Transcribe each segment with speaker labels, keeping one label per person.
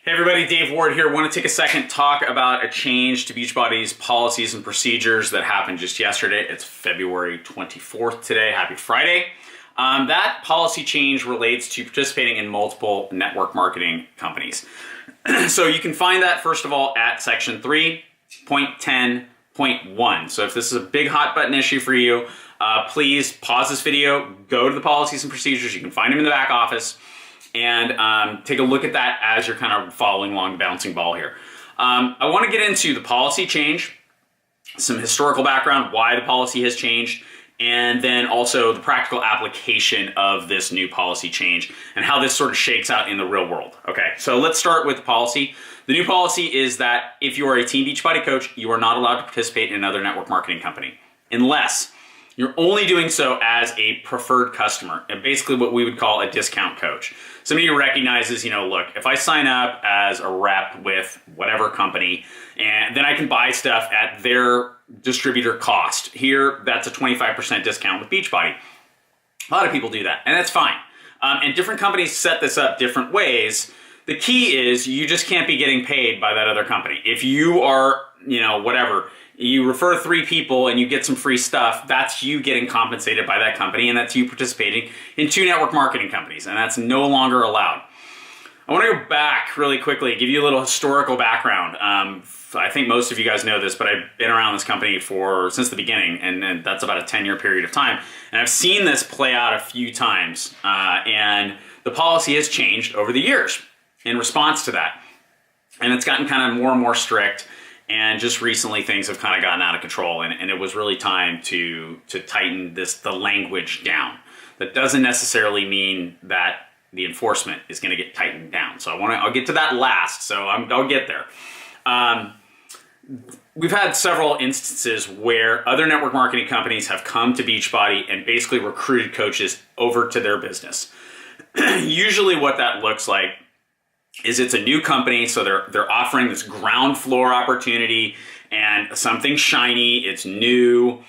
Speaker 1: Hey everybody, Dave Ward here. Want to take a second to talk about a change to Beachbody's policies and procedures that happened just yesterday. It's February 24th today. Happy Friday. That policy change relates to participating in multiple network marketing companies. So you can find that, first of all, at section 3.10.1. So if this is a big hot button issue for you, please pause this video, go to the policies and procedures. You can find them in the back office. And take a look at that as you're kind of following along the bouncing ball here. I want to get into the policy change, some historical background, why the policy has changed, and then also the practical application of this new policy change and how this sort of shakes out in the real world. Okay, so let's start with the policy. The new policy is that if you are a Team Beachbody coach, you are not allowed to participate in another network marketing company unless you're only doing so as a preferred customer, and basically what we would call a discount coach. Somebody who recognizes, look, if I sign up as a rep with whatever company, and then I can buy stuff at their distributor cost. Here, that's a 25% discount with Beachbody. A lot of people do that, and that's fine. And different companies set this up different ways. The key is you just can't be getting paid by that other company. If you are, whatever, you refer 3 people and you get some free stuff, that's you getting compensated by that company, and that's you participating in 2 network marketing companies, and that's no longer allowed. I want to go back really quickly, give you a little historical background. I think most of you guys know this, but I've been around this company since the beginning, and that's about a 10-year period of time. And I've seen this play out a few times, and the policy has changed over the years in response to that. And it's gotten kind of more and more strict. And just recently, things have kind of gotten out of control, and it was really time to tighten the language down. That doesn't necessarily mean that the enforcement is going to get tightened down. So I'll get to that last. So I'll get there. We've had several instances where other network marketing companies have come to Beachbody and basically recruited coaches over to their business. Usually, what that looks like is it's a new company, so they're offering this ground floor opportunity and something shiny, it's new,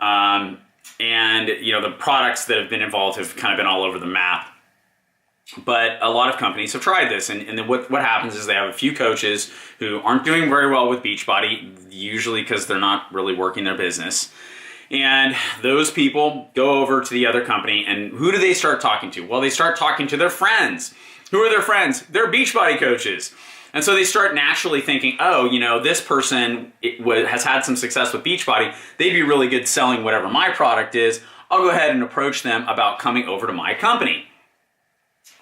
Speaker 1: and the products that have been involved have kind of been all over the map. But a lot of companies have tried this, and then what happens is they have a few coaches who aren't doing very well with Beachbody, usually because they're not really working their business. And those people go over to the other company, and who do they start talking to? Well, they start talking to their friends. Who are their friends? They're Beachbody coaches. And so they start naturally thinking, oh, this person has had some success with Beachbody. They'd be really good selling whatever my product is. I'll go ahead and approach them about coming over to my company.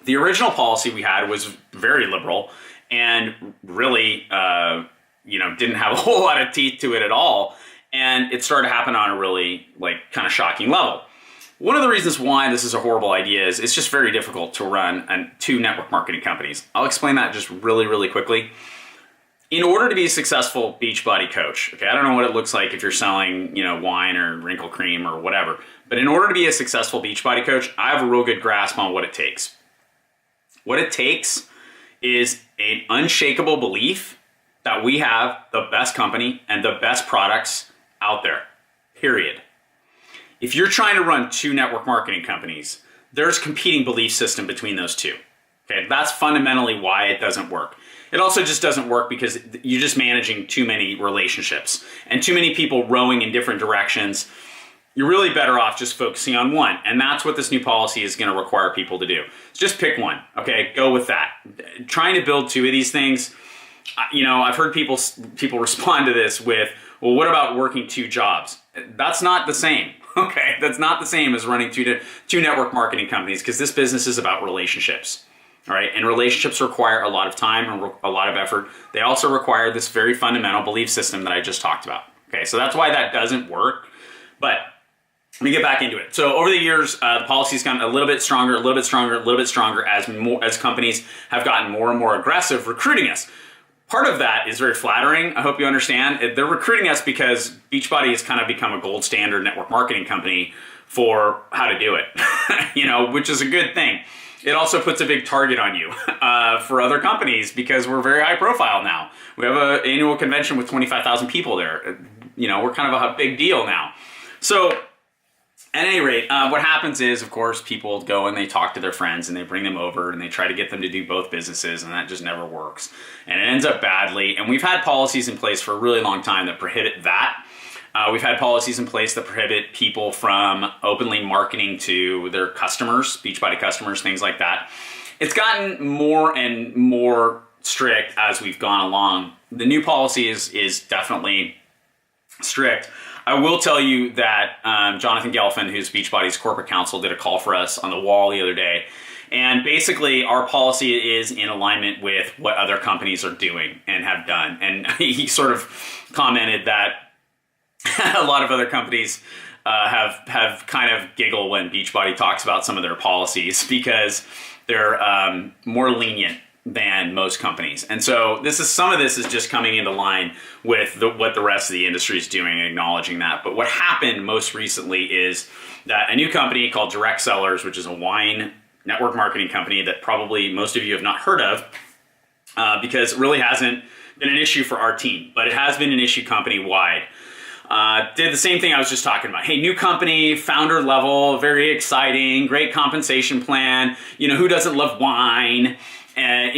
Speaker 1: The original policy we had was very liberal and really, didn't have a whole lot of teeth to it at all. And it started to happen on a really kind of shocking level. One of the reasons why this is a horrible idea is it's just very difficult to run 2 network marketing companies. I'll explain that just really, really quickly. In order to be a successful Beachbody coach, okay, I don't know what it looks like if you're selling, wine or wrinkle cream or whatever, but in order to be a successful Beachbody coach, I have a real good grasp on what it takes. What it takes is an unshakable belief that we have the best company and the best products out there, period. If you're trying to run 2 network marketing companies, there's a competing belief system between those 2. Okay, that's fundamentally why it doesn't work. It also just doesn't work because you're just managing too many relationships and too many people rowing in different directions. You're really better off just focusing on one, and that's what this new policy is going to require people to do. So just pick one, okay? Go with that. Trying to build 2 of these things, I've heard people respond to this with, well, what about working 2 jobs? That's not the same. Okay, that's not the same as running 2 network marketing companies, because this business is about relationships, all right? And relationships require a lot of time and a lot of effort. They also require this very fundamental belief system that I just talked about. Okay, so that's why that doesn't work. But let me get back into it. So over the years, the policy's gotten a little bit stronger, as companies have gotten more and more aggressive recruiting us. Part of that is very flattering. I hope you understand. They're recruiting us because Beachbody has kind of become a gold standard network marketing company for how to do it, which is a good thing. It also puts a big target on you for other companies because we're very high profile now. We have an annual convention with 25,000 people there. We're kind of a big deal now. So At any rate, what happens is, of course, people go and they talk to their friends and they bring them over and they try to get them to do both businesses, and that just never works. And it ends up badly. And we've had policies in place for a really long time that prohibit that. We've had policies in place that prohibit people from openly marketing to their customers, Beachbody customers, things like that. It's gotten more and more strict as we've gone along. The new policy is definitely strict. I will tell you that Jonathan Gelfand, who's Beachbody's corporate counsel, did a call for us on the wall the other day. And basically, our policy is in alignment with what other companies are doing and have done. And he sort of commented that a lot of other companies have kind of giggle when Beachbody talks about some of their policies because they're more lenient than most companies. And so some of this is just coming into line with what the rest of the industry is doing and acknowledging that. But what happened most recently is that a new company called Direct Sellers, which is a wine network marketing company that probably most of you have not heard of because it really hasn't been an issue for our team, but it has been an issue company-wide. Did the same thing I was just talking about. Hey, new company, founder level, very exciting, great compensation plan. Who doesn't love wine? And,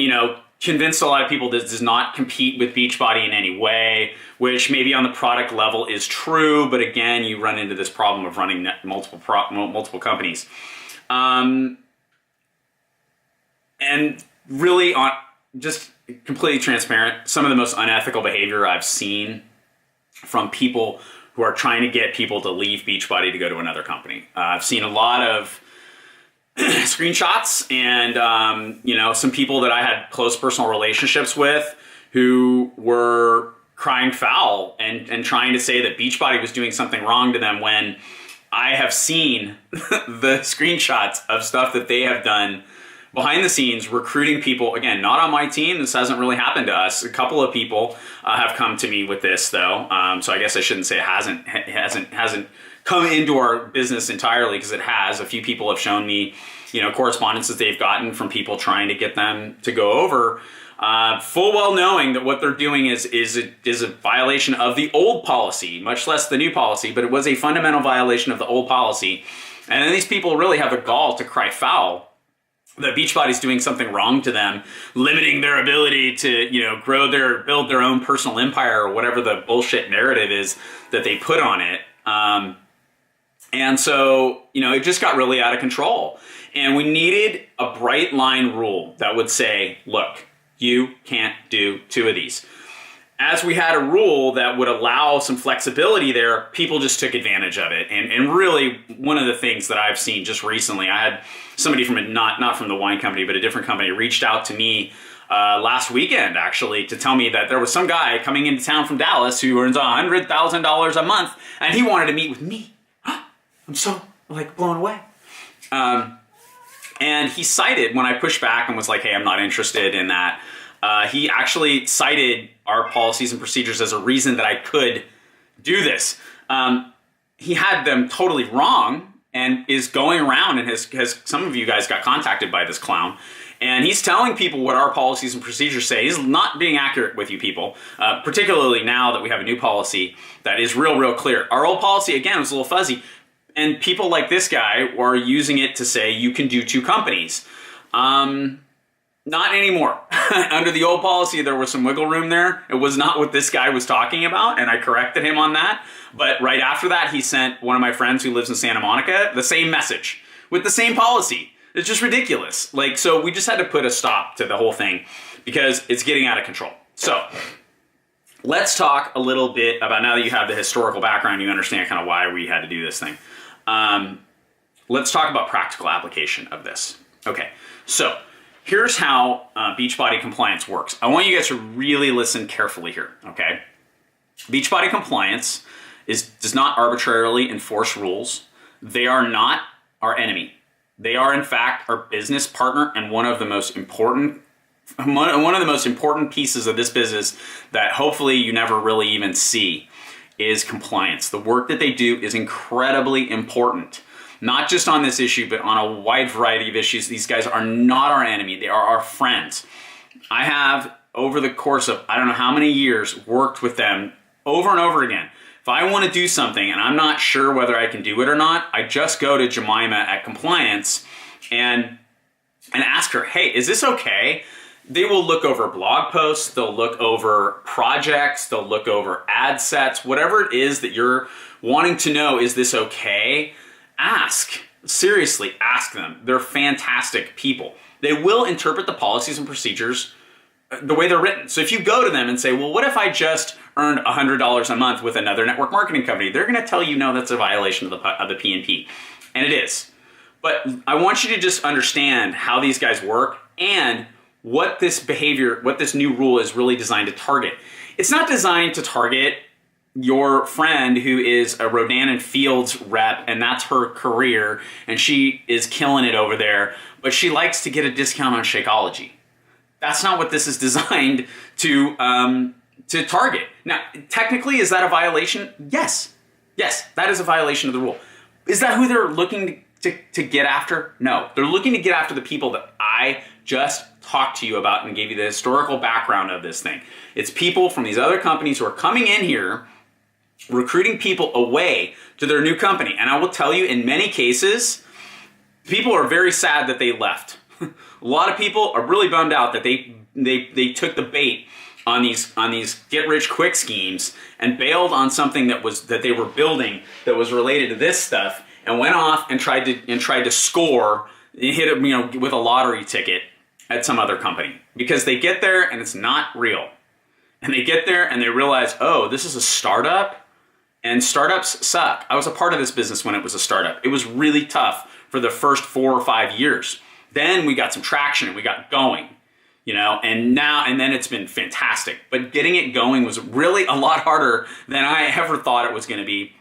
Speaker 1: convinced a lot of people this does not compete with Beachbody in any way, which maybe on the product level is true. But again, you run into this problem of running multiple companies. And really, just completely transparent, some of the most unethical behavior I've seen from people who are trying to get people to leave Beachbody to go to another company. I've seen a lot of screenshots and, some people that I had close personal relationships with who were crying foul and trying to say that Beachbody was doing something wrong to them when I have seen the screenshots of stuff that they have done behind the scenes, recruiting people. Again, not on my team. This hasn't really happened to us. A couple of people have come to me with this, though. So I guess I shouldn't say it hasn't come into our business entirely, because it has. A few people have shown me, correspondence that they've gotten from people trying to get them to go over, full well knowing that what they're doing is a violation of the old policy, much less the new policy, but it was a fundamental violation of the old policy. And then these people really have the gall to cry foul that Beachbody's doing something wrong to them, limiting their ability to, build their own personal empire, or whatever the bullshit narrative is that they put on it. And so, it just got really out of control. And we needed a bright line rule that would say, look, you can't do two of these. As we had a rule that would allow some flexibility there, people just took advantage of it. And really, one of the things that I've seen just recently, I had somebody from not from the wine company, but a different company, reached out to me last weekend, actually, to tell me that there was some guy coming into town from Dallas who earns $100,000 a month, and he wanted to meet with me. I'm so blown away. And he cited, when I pushed back and was like, hey, I'm not interested in that, he actually cited our policies and procedures as a reason that I could do this. He had them totally wrong and is going around and has some of you guys got contacted by this clown. And he's telling people what our policies and procedures say. He's not being accurate with you people, particularly now that we have a new policy that is real clear. Our old policy, again, was a little fuzzy. And people like this guy are using it to say you can do two companies. Not anymore. Under the old policy, there was some wiggle room there. It was not what this guy was talking about, and I corrected him on that. But right after that, he sent one of my friends who lives in Santa Monica the same message with the same policy. It's just ridiculous. So we just had to put a stop to the whole thing because it's getting out of control. So let's talk a little bit about, now that you have the historical background, you understand kind of why we had to do this thing. Let's talk about practical application of this. Okay, so here's how Beachbody compliance works. I want you guys to really listen carefully here, okay? Beachbody compliance does not arbitrarily enforce rules. They are not our enemy. They are, in fact, our business partner, and one of the most important pieces of this business that hopefully you never really even see is compliance. The work that they do is incredibly important. Not just on this issue, but on a wide variety of issues. These guys are not our enemy. They are our friends. I have, over the course of I don't know how many years, worked with them over and over again. If I want to do something and I'm not sure whether I can do it or not, I just go to Jemima at compliance and ask her, hey, is this okay? They will look over blog posts, they'll look over projects, they'll look over ad sets, whatever it is that you're wanting to know, is this okay? Ask. Seriously, ask them. They're fantastic people. They will interpret the policies and procedures the way they're written. So if you go to them and say, well, what if I just earned $100 a month with another network marketing company? They're going to tell you, no, that's a violation of the P&P. And it is. But I want you to just understand how these guys work and what this behavior, what this new rule is really designed to target. It's not designed to target your friend who is a Rodan and Fields rep and that's her career and she is killing it over there, but she likes to get a discount on Shakeology. That's not what this is designed to target. Now, technically, is that a violation? Yes. Yes, that is a violation of the rule. Is that who they're looking to get after? No. They're looking to get after the people that I just talked to you about and gave you the historical background of this thing. It's people from these other companies who are coming in here, recruiting people away to their new company. And I will tell you, in many cases, people are very sad that they left. A lot of people are really bummed out that they took the bait on these get rich quick schemes and bailed on something that they were building that was related to this stuff and went off and tried to score, hit it, with a lottery ticket at some other company, because they get there and it's not real. And they get there and they realize, oh, this is a startup and startups suck. I was a part of this business when it was a startup. It was really tough for the first 4 or 5 years. Then we got some traction and we got going, and then it's been fantastic. But getting it going was really a lot harder than I ever thought it was going to be.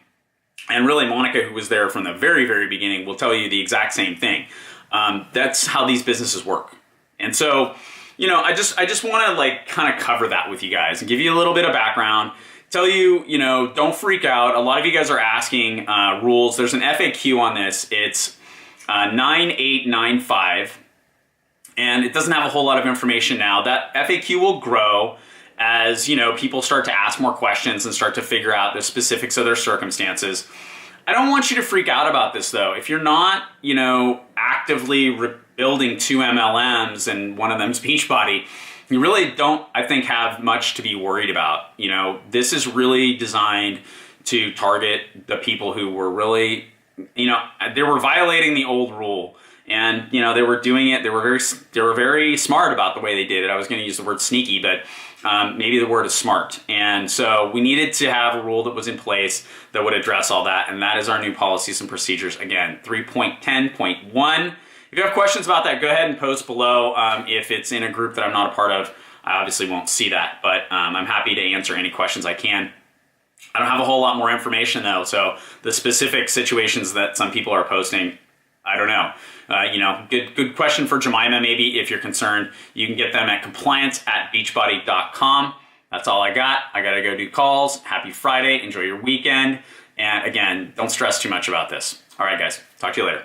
Speaker 1: And really, Monica, who was there from the very, very beginning, will tell you the exact same thing. That's how these businesses work. And so, I just want to kind of cover that with you guys and give you a little bit of background. Tell you, don't freak out. A lot of you guys are asking rules. There's an FAQ on this. It's 9895, and it doesn't have a whole lot of information now. That FAQ will grow as people start to ask more questions and start to figure out the specifics of their circumstances. I don't want you to freak out about this, though. If you're not actively building 2 MLMs and one of them's Beachbody, you really don't, I think, have much to be worried about. This is really designed to target the people who were really, they were violating the old rule, and they were doing it. They were very smart about the way they did it. I was going to use the word sneaky, but maybe the word is smart. And so we needed to have a rule that was in place that would address all that, and that is our new policies and procedures. Again, 3.10.1. If you have questions about that, go ahead and post below. If it's in a group that I'm not a part of, I obviously won't see that, but I'm happy to answer any questions I can. I don't have a whole lot more information, though, so the specific situations that some people are posting, I don't know. Good question for Jemima, maybe, if you're concerned. You can get them at compliance@beachbody.com. That's all I got. I got to go do calls. Happy Friday. Enjoy your weekend. And again, don't stress too much about this. All right, guys. Talk to you later.